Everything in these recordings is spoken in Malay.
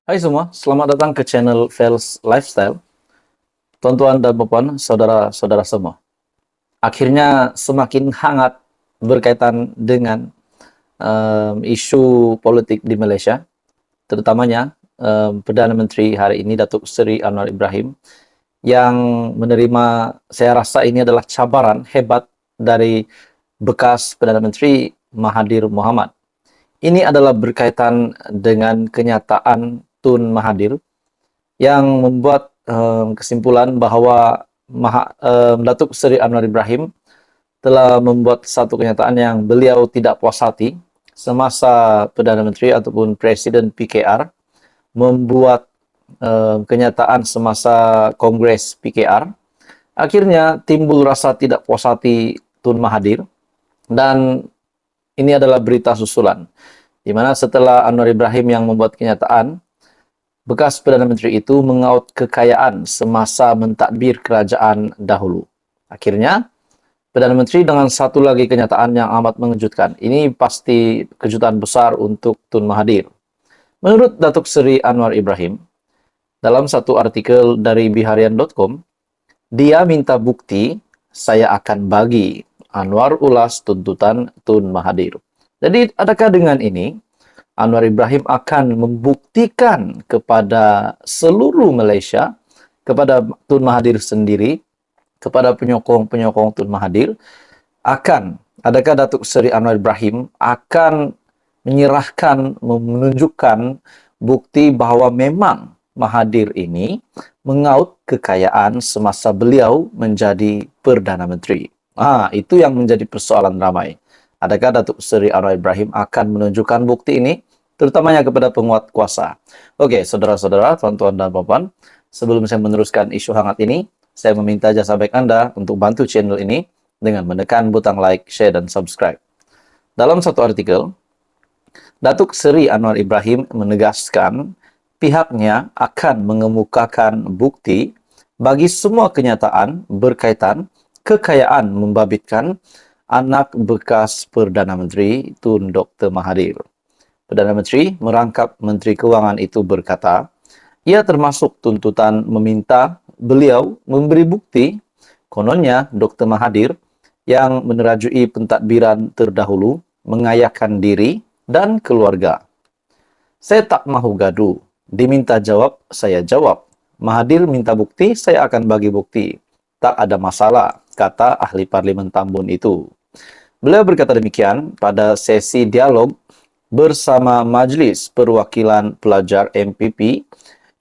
Hai semua, selamat datang ke channel Fels Lifestyle. Tuan-tuan dan puan, saudara-saudara semua. Akhirnya semakin hangat berkaitan dengan isu politik di Malaysia, terutamanya Perdana Menteri hari ini, Datuk Seri Anwar Ibrahim, yang menerima, saya rasa ini adalah cabaran hebat dari bekas Perdana Menteri Mahathir Mohamad. Ini adalah berkaitan dengan kenyataan Tun Mahathir yang membuat kesimpulan bahwa Datuk Seri Anwar Ibrahim telah membuat satu kenyataan yang beliau tidak puas hati semasa Perdana Menteri ataupun Presiden PKR membuat kenyataan semasa Kongres PKR. Akhirnya timbul rasa tidak puas hati Tun Mahathir, dan ini adalah berita susulan, di mana setelah Anwar Ibrahim yang membuat kenyataan, bekas Perdana Menteri itu mengaut kekayaan semasa mentadbir kerajaan dahulu. Akhirnya, Perdana Menteri dengan satu lagi kenyataan yang amat mengejutkan. Ini pasti kejutan besar untuk Tun Mahathir. Menurut Datuk Seri Anwar Ibrahim, dalam satu artikel dari biharian.com, dia minta bukti, saya akan bagi. Anwar ulas tuntutan Tun Mahathir. Jadi, adakah dengan ini Anwar Ibrahim akan membuktikan kepada seluruh Malaysia, kepada Tun Mahathir sendiri, kepada penyokong-penyokong Tun Mahathir, adakah Datuk Seri Anwar Ibrahim akan menyerahkan, menunjukkan bukti bahwa memang Mahathir ini mengaut kekayaan semasa beliau menjadi Perdana Menteri. Itu yang menjadi persoalan ramai. Adakah Datuk Seri Anwar Ibrahim akan menunjukkan bukti ini, terutamanya kepada penguat kuasa? Oke, saudara-saudara, tuan-tuan dan puan, sebelum saya meneruskan isu hangat ini, saya meminta jasa baik Anda untuk bantu channel ini dengan menekan butang like, share, dan subscribe. Dalam satu artikel, Datuk Seri Anwar Ibrahim menegaskan pihaknya akan mengemukakan bukti bagi semua kenyataan berkaitan kekayaan membabitkan anak bekas Perdana Menteri Tun Dr. Mahathir. Perdana Menteri merangkap Menteri Kewangan itu berkata, ia termasuk tuntutan meminta beliau memberi bukti, kononnya Dr. Mahathir yang menerajui pentadbiran terdahulu, mengayahkan diri dan keluarga. Saya tak mahu gaduh, diminta jawab, saya jawab. Mahathir minta bukti, saya akan bagi bukti. Tak ada masalah, kata ahli Parlimen Tambun itu. Beliau berkata demikian pada sesi dialog bersama Majlis Perwakilan Pelajar MPP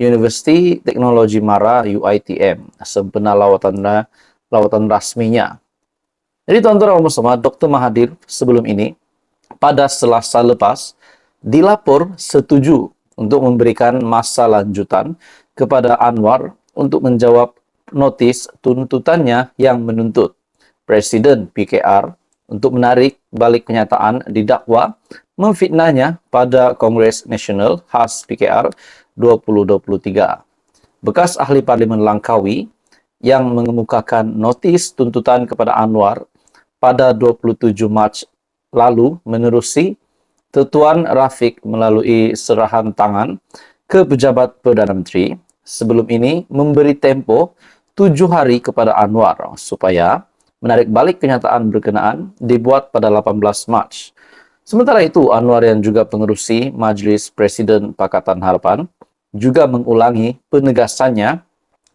Universiti Teknologi Mara UiTM sempena lawatan rasminya. Jadi tuan-tuan dan semua, Dr. Mahathir sebelum ini pada Selasa lepas dilapor setuju untuk memberikan masa lanjutan kepada Anwar untuk menjawab notis tuntutannya yang menuntut Presiden PKR untuk menarik balik kenyataan didakwa memfitnahnya pada Kongres Nasional khas PKR 2023. Bekas ahli Parlimen Langkawi yang mengemukakan notis tuntutan kepada Anwar pada 27 Mac lalu menerusi Tuan Rafiq melalui serahan tangan ke pejabat Perdana Menteri sebelum ini memberi tempoh 7 hari kepada Anwar supaya menarik balik kenyataan berkenaan dibuat pada 18 Mac. Sementara itu, Anwar yang juga pengerusi Majlis Presiden Pakatan Harapan juga mengulangi penegasannya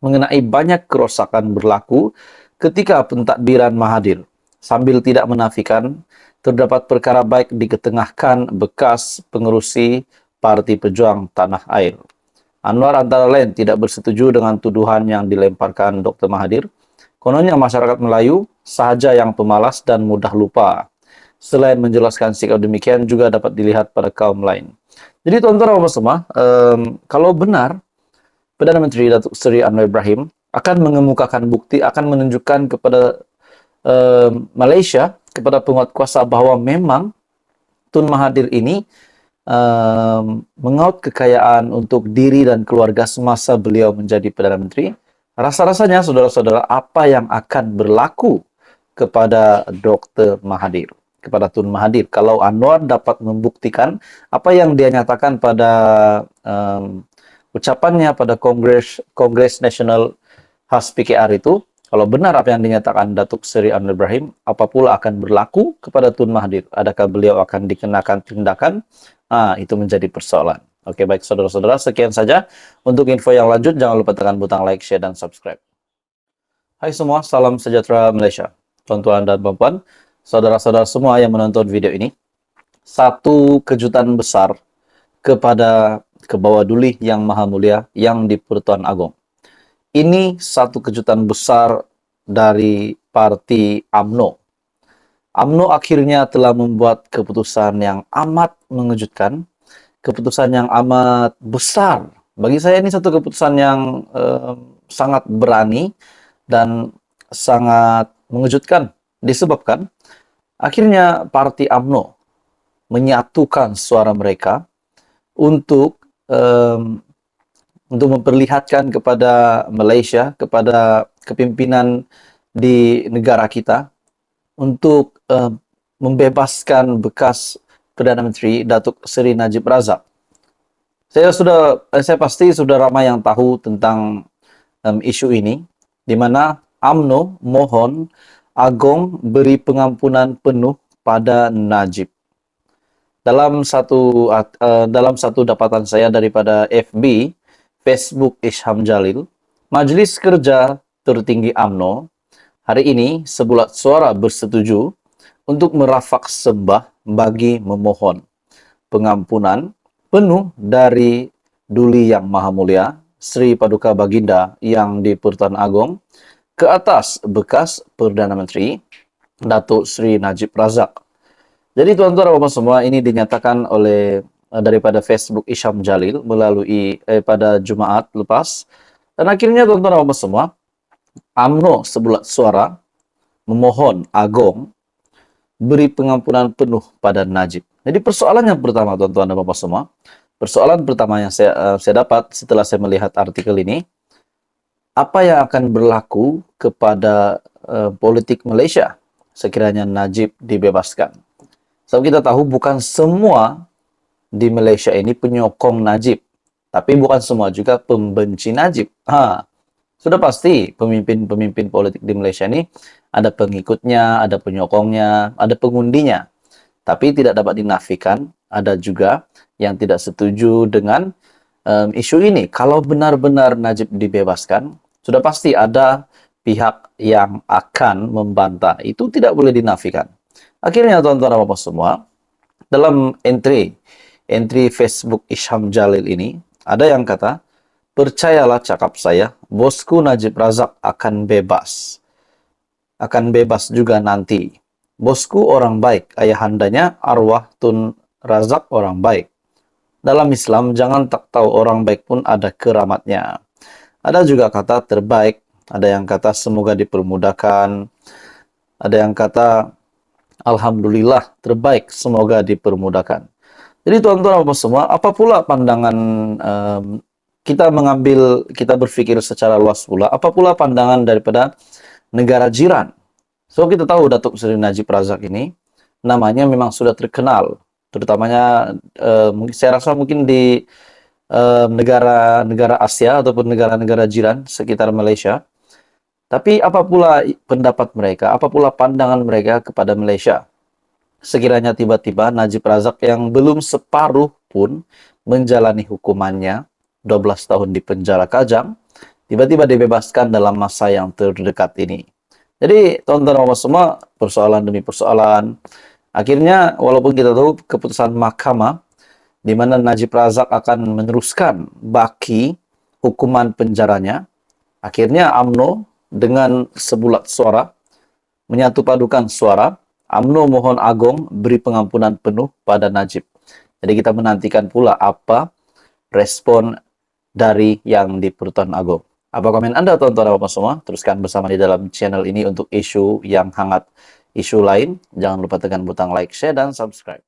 mengenai banyak kerosakan berlaku ketika pentadbiran Mahathir, sambil tidak menafikan terdapat perkara baik diketengahkan bekas pengerusi Parti Pejuang Tanah Air. Anwar antara lain tidak bersetuju dengan tuduhan yang dilemparkan Dr. Mahathir. Kononnya masyarakat Melayu sahaja yang pemalas dan mudah lupa. Selain menjelaskan sikap demikian juga dapat dilihat pada kaum lain. Jadi tuan-tuan dan semua, kalau benar Perdana Menteri Datuk Seri Anwar Ibrahim akan mengemukakan bukti, akan menunjukkan kepada Malaysia, kepada penguat kuasa bahwa memang Tun Mahathir ini mengaut kekayaan untuk diri dan keluarga semasa beliau menjadi Perdana Menteri. Rasa-rasanya, saudara-saudara, apa yang akan berlaku kepada Dr. Mahathir, kepada Tun Mahathir, kalau Anwar dapat membuktikan apa yang dia nyatakan pada ucapannya pada Kongres Nasional khas PKR itu, kalau benar apa yang dinyatakan Datuk Seri Anwar Ibrahim, apa pula akan berlaku kepada Tun Mahathir? Adakah beliau akan dikenakan tindakan? Itu menjadi persoalan. Oke, baik saudara-saudara, sekian saja. Untuk info yang lanjut, jangan lupa tekan butang like, share, dan subscribe. Hai semua, salam sejahtera Malaysia. Tuan-tuan dan puan-puan, saudara-saudara semua yang menonton video ini, satu kejutan besar kepada Kebawah Duli yang Maha Mulia yang di Pertuan Agong. Ini satu kejutan besar dari parti UMNO. UMNO akhirnya telah membuat keputusan yang amat mengejutkan, keputusan yang amat besar. Bagi saya ini satu keputusan yang sangat berani dan sangat mengejutkan, disebabkan akhirnya parti UMNO menyatukan suara mereka untuk memperlihatkan kepada Malaysia, kepada kepimpinan di negara kita, untuk membebaskan bekas Perdana Menteri Datuk Seri Najib Razak. Saya pasti sudah ramai yang tahu tentang isu ini, di mana UMNO mohon Agong beri pengampunan penuh pada Najib. Dalam satu dapatan saya daripada FB, Facebook Isham Jalil, Majlis Kerja Tertinggi UMNO hari ini sebulat suara bersetuju untuk merafak sembah bagi memohon pengampunan penuh dari Duli Yang Maha Mulia Sri Paduka Baginda yang di Pertuan Agong ke atas bekas Perdana Menteri Datuk Seri Najib Razak. Jadi tuan-tuan dan puan semua, ini dinyatakan oleh daripada Facebook Isham Jalil melalui pada Jumaat lepas. Dan akhirnya tuan-tuan dan puan semua, UMNO sebulat suara memohon Agong beri pengampunan penuh pada Najib. Jadi persoalan yang pertama tuan-tuan dan puan semua, persoalan pertama yang saya dapat setelah saya melihat artikel ini, apa yang akan berlaku kepada politik Malaysia sekiranya Najib dibebaskan? Sebab kita tahu bukan semua di Malaysia ini penyokong Najib, tapi bukan semua juga pembenci Najib. Sudah pasti pemimpin-pemimpin politik di Malaysia ini ada pengikutnya, ada penyokongnya, ada pengundinya. Tapi tidak dapat dinafikan, ada juga yang tidak setuju dengan isu ini. Kalau benar-benar Najib dibebaskan, sudah pasti ada pihak yang akan membantah. Itu tidak boleh dinafikan. Akhirnya tuan-tuan dan puan semua, dalam entry Facebook Isham Jalil ini, ada yang kata, percayalah cakap saya, bosku Najib Razak akan bebas. Akan bebas juga nanti. Bosku orang baik, ayahandanya arwah Tun Razak orang baik. Dalam Islam, jangan tak tahu orang baik pun ada keramatnya. Ada juga kata terbaik, ada yang kata semoga dipermudahkan, ada yang kata alhamdulillah terbaik, semoga dipermudahkan. Jadi tuan-tuan dan puan semua, apa pula pandangan kita berpikir secara luas pula, apa pula pandangan daripada negara jiran? So kita tahu Datuk Seri Najib Razak ini namanya memang sudah terkenal, terutamanya saya rasa mungkin di negara-negara Asia ataupun negara-negara jiran sekitar Malaysia. Tapi apa pula pendapat mereka, apa pula pandangan mereka kepada Malaysia? Sekiranya tiba-tiba Najib Razak yang belum separuh pun menjalani hukumannya 12 tahun di penjara Kajang, tiba-tiba dibebaskan dalam masa yang terdekat ini. Jadi, tuan-tuan dan puan semua, persoalan demi persoalan. Akhirnya, walaupun kita tahu keputusan mahkamah, di mana Najib Razak akan meneruskan baki hukuman penjaranya, akhirnya UMNO dengan sebulat suara, menyatu padukan suara, UMNO mohon Agong beri pengampunan penuh pada Najib. Jadi kita menantikan pula apa respon dari yang di Pertuan Agong. Apa komen Anda tuan-tuan dan puan semua? Teruskan bersama di dalam channel ini untuk isu yang hangat, isu lain. Jangan lupa tekan butang like, share, dan subscribe.